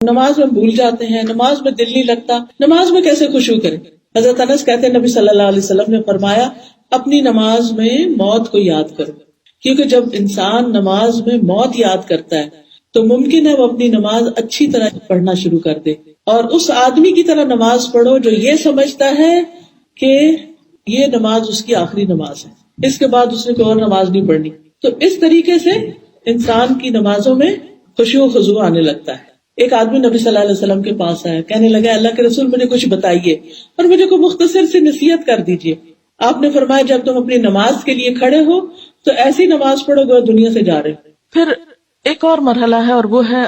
نماز میں بھول جاتے ہیں، نماز میں دل نہیں لگتا، نماز میں کیسے خشوع کریں؟ حضرت انس کہتے ہیں نبی صلی اللہ علیہ وسلم نے فرمایا اپنی نماز میں موت کو یاد کرو، کیونکہ جب انسان نماز میں موت یاد کرتا ہے تو ممکن ہے وہ اپنی نماز اچھی طرح پڑھنا شروع کر دے، اور اس آدمی کی طرح نماز پڑھو جو یہ سمجھتا ہے کہ یہ نماز اس کی آخری نماز ہے، اس کے بعد اس نے کوئی اور نماز نہیں پڑھنی۔ تو اس طریقے سے انسان کی نمازوں میں خشوع و خضوع آنے لگتا ہے۔ ایک آدمی نبی صلی اللہ علیہ وسلم کے پاس آیا، کہنے لگا اللہ کے رسول مجھے کچھ بتائیے اور مجھے کوئی مختصر سی نصیحت کر دیجیے۔ آپ نے فرمایا جب تم اپنی نماز کے لیے کھڑے ہو تو ایسی نماز پڑھو گے دنیا سے جا رہے ہو۔ پھر ایک اور مرحلہ ہے اور وہ ہے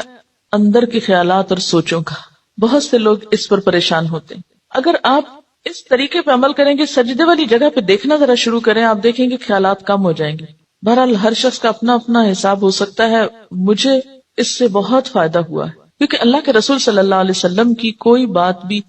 اندر کے خیالات اور سوچوں کا۔ بہت سے لوگ اس پر پریشان ہوتے ہیں۔ اگر آپ اس طریقے پہ عمل کریں گے، سجدے والی جگہ پہ دیکھنا ذرا شروع کریں، آپ دیکھیں گے خیالات کم ہو جائیں گے۔ بہرحال ہر شخص کا اپنا اپنا حساب ہو سکتا ہے، مجھے اس سے بہت فائدہ ہوا ہے، کیونکہ اللہ کے رسول صلی اللہ علیہ وسلم کی کوئی بات بھی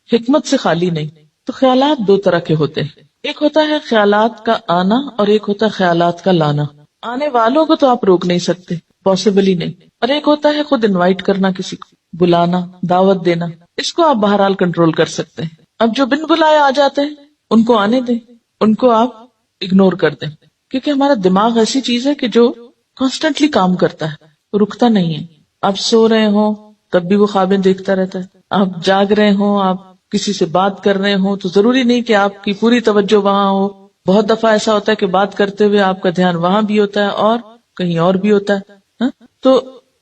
حکمت سے خالی نہیں۔ تو خیالات دو طرح کے ہوتے ہیں، ایک ہوتا ہے خیالات کا آنا اور ایک ہوتا ہے خیالات کا لانا۔ آنے والوں کو تو آپ روک نہیں سکتے، پاسبل ہی نہیں، اور ایک ہوتا ہے خود انوائٹ کرنا، کسی کو بلانا، دعوت دینا، اس کو آپ بہرحال کنٹرول کر سکتے ہیں۔ اب جو بن بلائے آ جاتے ہیں ان کو آنے دیں، ان کو آپ اگنور کر دیں، کیونکہ ہمارا دماغ ایسی چیز ہے کہ جو کانسٹنٹلی کام کرتا ہے، رکتا نہیں ہے۔ آپ سو رہے ہوں تب بھی وہ خوابیں دیکھتا رہتا ہے، آپ جاگ رہے ہوں، آپ کسی سے بات کر رہے ہوں تو ضروری نہیں کہ آپ کی پوری توجہ وہاں ہو۔ بہت دفعہ ایسا ہوتا ہے کہ بات کرتے ہوئے آپ کا دھیان وہاں بھی ہوتا ہے اور کہیں اور بھی ہوتا ہے۔ تو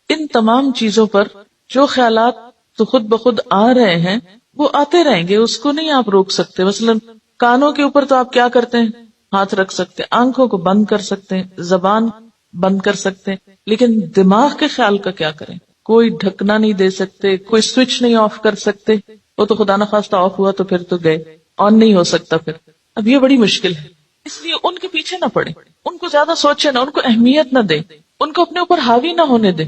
ان تمام چیزوں پر جو خیالات تو خود بخود آ رہے ہیں وہ آتے رہیں گے، اس کو نہیں آپ روک سکتے۔ مثلا کانوں کے اوپر تو آپ کیا کرتے ہیں، ہاتھ رکھ سکتے ہیں، آنکھوں کو بند کر سکتے ہیں، زبان بند کر سکتے ہیں، لیکن دماغ کے خیال کا کیا کریں؟ کوئی ڈھکنا نہیں دے سکتے، کوئی سوئچ نہیں آف کر سکتے، وہ تو خدا نخواستہ آف ہوا تو پھر تو گئے، آن نہیں ہو سکتا پھر۔ اب یہ بڑی مشکل ہے، اس لیے ان کے پیچھے نہ پڑے، ان کو زیادہ سوچے نہ، ان کو اہمیت نہ دے، ان کو اپنے اوپر حاوی نہ ہونے دے،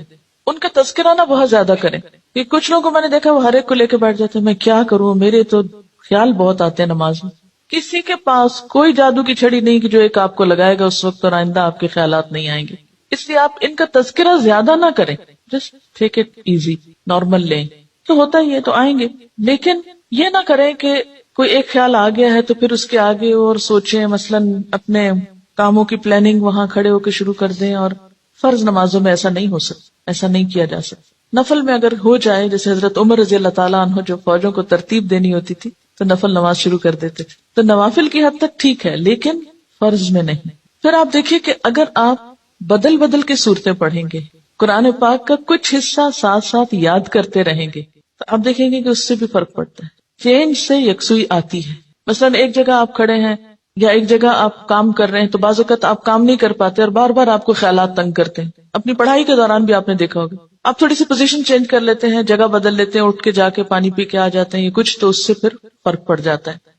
ان کا تذکرہ نہ بہت زیادہ کریں۔ کہ کچھ لوگوں کو میں نے دیکھا وہ ہر ایک کو لے کے بیٹھ جاتے ہیں، میں کیا کروں، میرے تو خیال بہت آتے ہیں نماز میں۔ کسی کے پاس کوئی جادو کی چھڑی نہیں کہ جو ایک آپ کو لگائے گا اس وقت اور آئندہ آپ کے خیالات نہیں آئیں گے، اس لیے آپ ان کا تذکرہ زیادہ نہ کریں، just take it easy, normal لیں، تو ہوتا ہی ہے تو آئیں گے۔ لیکن یہ نہ کریں کہ کوئی ایک خیال آ گیا ہے تو پھر اس کے آگے اور سوچیں، مثلاً اپنے کاموں کی پلاننگ وہاں کھڑے ہو کے شروع کر دیں، اور فرض نمازوں میں ایسا نہیں ہو سکتا، ایسا نہیں کیا جا سکتا۔ نفل میں اگر ہو جائے، جیسے حضرت عمر رضی اللہ تعالیٰ عنہ جو فوجوں کو ترتیب دینی ہوتی تھی تو نفل نماز شروع کر دیتے تھے، تو نوافل کی حد تک ٹھیک ہے لیکن فرض میں نہیں۔ پھر آپ دیکھیے کہ اگر آپ بدل بدل کے صورتیں پڑھیں گے، قرآن پاک کا کچھ حصہ ساتھ ساتھ یاد کرتے رہیں گے، تو آپ دیکھیں گے کہ اس سے بھی فرق پڑتا ہے، چینج سے یکسوئی آتی ہے۔ مثلاً ایک جگہ آپ کھڑے ہیں یا ایک جگہ آپ کام کر رہے ہیں تو بعض اوقات آپ کام نہیں کر پاتے اور بار بار آپ کو خیالات تنگ کرتے ہیں۔ اپنی پڑھائی کے دوران بھی آپ نے دیکھا ہوگا، آپ تھوڑی سی پوزیشن چینج کر لیتے ہیں، جگہ بدل لیتے ہیں، اٹھ کے جا کے پانی پی کے آ جاتے ہیں، یہ کچھ تو اس سے پھر فرق پڑ جاتا ہے۔